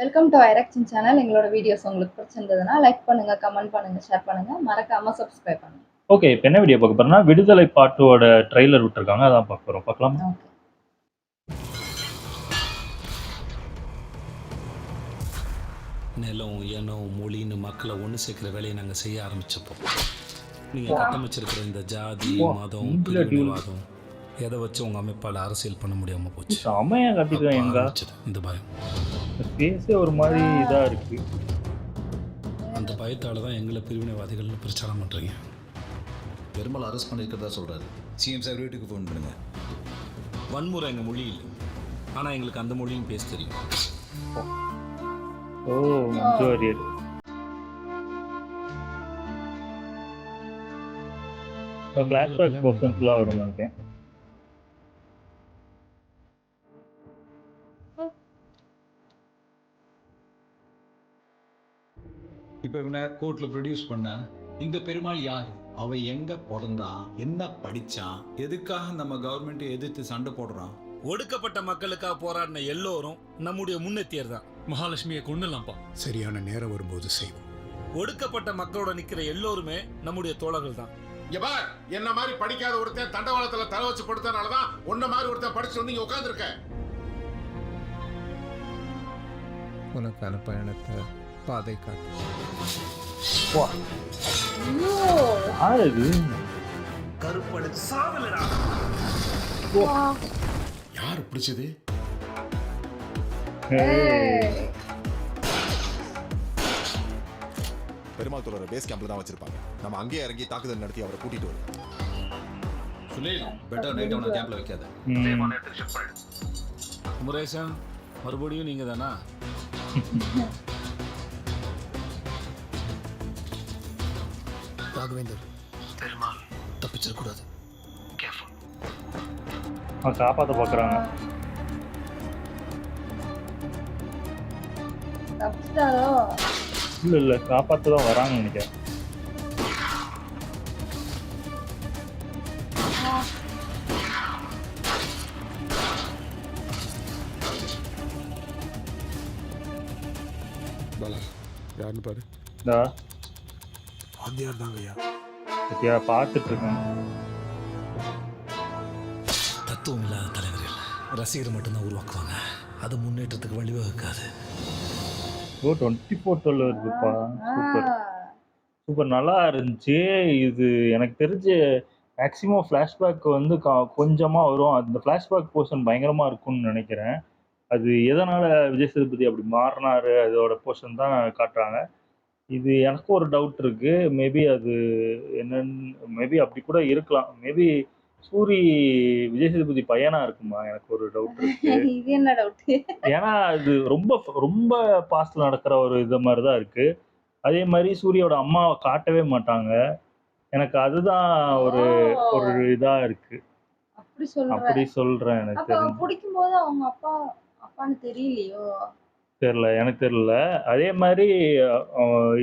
Welcome to ஐரக்ஷன் channel. எங்களோட videos உங்களுக்கு பிடிச்சிருந்ததுன்னா லைக் பண்ணுங்க, கமெண்ட் பண்ணுங்க, ஷேர் பண்ணுங்க, மறக்காம சப்ஸ்கிரைப் பண்ணுங்க. ஓகே, இப்போ என்ன வீடியோ பார்க்க போறோம்னா விடுதலை பாட்டோட ட்ரெய்லர் விட்டுருக்காங்க, அதான் பார்க்க போறோம். பார்க்கலாமா? ஓகே. நிலம், இனம், மொழின்னு மக்களை ஒன்று சேர்க்குற வேலையை நாங்கள் செய்ய ஆரம்பிச்சப்போ நீங்கள் கட்டமைச்சிருக்கிற இந்த ஜாதி, மதம், பிரிவினைவாதம் எதை வச்சு உங்கள் அமைப்பால் அரசியல் பண்ண முடியாமல் போச்சு. செமையா கட்டிருக்காங்க. எங்க ஆரம்பிச்சது இந்த பயம். பேசே ஒரு மாதிரி இதா இருக்கு. அந்த பயத்தால் தான் எங்களை பிரிவினைவாதிகள்னு பிரச்சாரம் பண்ணுறீங்க. பெருமாள் அரெஸ்ட் பண்ணியிருக்கிறதா சொல்கிறாரு. சிஎம் சார் வீட்டுக்கு ஃபோன் பண்ணுங்க. வன்முறை எங்கள் மொழி இல்லை, ஆனால் எங்களுக்கு அந்த மொழியும் பேச தெரியும். ஓ, மஞ்சு வாரியர். ஃபிளாஷ்பேக் போர்ஷன்ஸ்லாம் வரும் நினைக்கிறேன். இப்போ இவனை கோர்ட்டில் ப்ரொடியூஸ் பண்ண இந்த பெருமாள் யார், அவன் எங்கே பிறந்தான், என்ன படித்தான், எதுக்காக நம்ம கவர்மெண்ட்டை எதிர்த்து சண்டை போடுறான். ஒடுக்கப்பட்ட மக்களுக்காக போராடின எல்லோரும் நம்முடைய முன்னெத்தியர் தான். மகாலட்சுமியை கொண்டுலாம்ப்பா. சரியான நேரம் வரும்போது செய்வோம். ஒடுக்கப்பட்ட மக்களோட நிக்கிற எல்லோருமே நம்முடைய தோழர்கள் தான். என்ன மாதிரி படிக்காத ஒருத்தன் தண்டவாளத்துல தலை வச்சு படுத்தனாலதான் உன்ன மாதிரி ஒருத்தன் படிச்சு வந்து உட்கார்ந்து இருக்க. உனக்கான பயணத்தை பாதை காட்டு. யார் பிடிச்சது? பெருமாள் தோழரை பேஸ் கேம்ப்ல தான் வச்சிருப்பாங்க. நம்ம அங்கேயே இறங்கி தாக்குதல் நடத்தி அவரை கூட்டிட்டு வரோம். சுனில், பெட்டர் நைட் அவனை கேம்ப்ல வைக்காத. குமரேசன், மறுபடியும் நீங்க தானா? ராகவேந்தர், பெருமாள் தப்பிச்சிடக்கூடாது. காப்பாற்ற பார்க்குறாங்க. இல்லை காப்பாற்ற தான் வராங்க நினைக்கிறேன். யாருன்னு பாரு. வாத்தியார் தாங்கய்யா. பத்தியா பார்த்துட்டு இருக்கேன். தத்துவம் இல்லாத தலைவர்கள் ரசிகர் மட்டும்தான் உருவாக்குவாங்க, அது முன்னேற்றத்துக்கு வழிவகுக்காது. 24 வருதுப்பா. சூப்பர் சூப்பர், நல்லா இருந்துச்சு. இது எனக்கு தெரிஞ்சு மேக்ஸிமம் ஃப்ளாஷ்பேக் வந்து கொஞ்சமாக வரும். அந்த ஃப்ளாஷ்பேக் போர்ஷன் பயங்கரமாக இருக்கும்னு நினைக்கிறேன். அது எதனால் விஜய் சேதுபதி அப்படி மாறினாரு, அதோட போர்ஷன் தான் காட்டுறாங்க. இது எனக்கு ஒரு டவுட் இருக்குது. மேபி அது என்னன்னு, மேபி அப்படி கூட இருக்கலாம். மேபி சூரி விஜய் சேதுபதி பையனா இருக்குமா, எனக்கு ஒரு டவுட் இருக்கு. இது என்ன டவுட்? ஏன்னா இது ரொம்ப ரொம்ப பாஸ்ட்ல நடக்கிற ஒரு இது மாதிரி தான் இருக்கு. அதே மாதிரி சூரியோட அம்மாவை காட்டவே மாட்டாங்க. எனக்கு அதுதான் ஒரு ஒரு இதா இருக்கு. அப்படி சொல்றேன். எனக்கு தெரியும். பிடிக்கும்போது அவங்க அப்பான்னு தெரியலையோ, எனக்கு தெரியல. அதே மாதிரி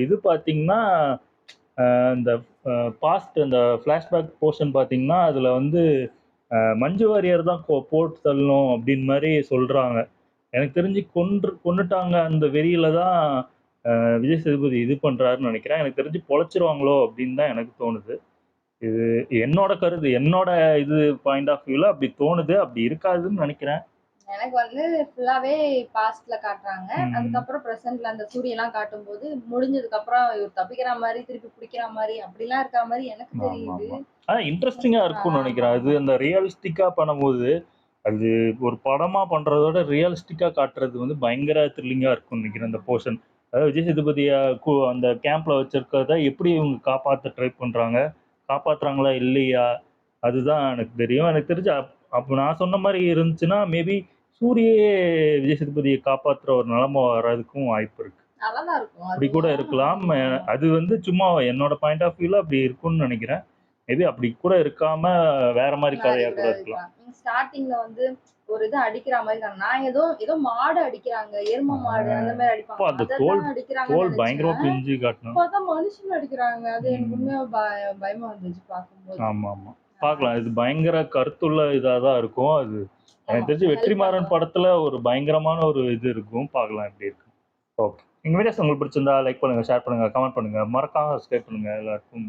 இது பார்த்தீங்கன்னா இந்த பாஸ்ட் அந்த ஃப்ளாஷ்பேக் போர்ஷன் பார்த்தீங்கன்னா அதில் வந்து மஞ்சு வாரியர் தான் போட்டு தள்ளணும் அப்படின்னு மாதிரி சொல்கிறாங்க. எனக்கு தெரிஞ்சு கொன்னுட்டாங்க. அந்த வெறியில தான் விஜய் சேதுபதி இது பண்ணுறாருன்னு நினைக்கிறேன். எனக்கு தெரிஞ்சு பொழைச்சிருவாங்களோ அப்படின்னு தான் எனக்கு தோணுது. இது என்னோட கருத்து, என்னோட இது பாயிண்ட் ஆஃப் வியூவில் அப்படி தோணுது. அப்படி இருக்காதுன்னு நினைக்கிறேன். எனக்கு வந்து ஃபுல்லாவே பாஸ்ட்ல காட்டுறாங்க. அதுக்கப்புறம் பிரசன்ட்ல அந்த சூரியெல்லாம் காட்டும்போது முடிஞ்சதுக்கு அப்புறம் இவர் தப்பிக்கிற மாதிரி திருப்பி பிடிக்கிற மாதிரி அப்படிலாம் இருக்கிற மாதிரி எனக்கு தெரியுது. இன்ட்ரெஸ்டிங்கா இருக்கும்னு நினைக்கிறேன். அது அந்த ரியலிஸ்டிக்கா பண்ணும்போது, அது ஒரு படமா பண்றதோட ரியலிஸ்டிக்கா காட்டுறது வந்து பயங்கர த்ரில்லிங்கா இருக்கும்னு நினைக்கிறேன். அந்த போர்ஷன், அதாவது விஜய் சேதுபதிய அந்த கேம்ப்ல வச்சிருக்கிறத எப்படி இவங்க காப்பாற்ற ட்ரை பண்றாங்க, காப்பாத்துறாங்களா இல்லையா, அதுதான் எனக்கு தெரியும். எனக்கு தெரிஞ்சு அப்போ நான் சொன்ன மாதிரி இருந்துச்சுன்னா மேபி சூரியே விஜய் சேதுபதியை காப்பாற்றுற ஒரு நிலைமை வர்றதுக்கும் வாய்ப்பு இருக்கு. அப்படி கூட இருக்கலாம். அது வந்து சும்மா என்னோட பாயிண்ட் ஆஃப் வியூல அப்படி இருக்கும்னு நினைக்கிறேன். மேபி அப்படி கூட இருக்காம வேற மாதிரி கதையா கூட இருக்கலாம். ஸ்டார்டிங்ல வந்து ஒரு இது அடிக்கிற மாதிரி நான் ஏதோ மாடு அடிக்கிறாங்க, எரும மாடு அந்த மாதிரி அடிப்பாங்க. அந்த தோல் பயங்கரமா பிஞ்சு காட்டணும். பார்த்தா மனுஷன் அடிக்கிறாங்க. அது எனக்கு உண்மையா பயமா இருந்துச்சு பார்க்கும்போது. ஆமா பார்க்கலாம். இது பயங்கர கருத்துள்ள இதாக தான் இருக்கும். அது எனக்கு தெரிஞ்சு வெற்றிமாறன் படத்துல ஒரு பயங்கரமான ஒரு இது இருக்கும். பார்க்கலாம் எப்படி இருக்கு. ஓகே. எங்கள் வீடியோஸ் உங்களுக்கு பிடிச்சிருந்தா லைக் பண்ணுங்கள், ஷேர் பண்ணுங்கள், கமெண்ட் பண்ணுங்கள், மறக்காம சப்ஸ்கிரைப் பண்ணுங்கள். எல்லாருக்கும்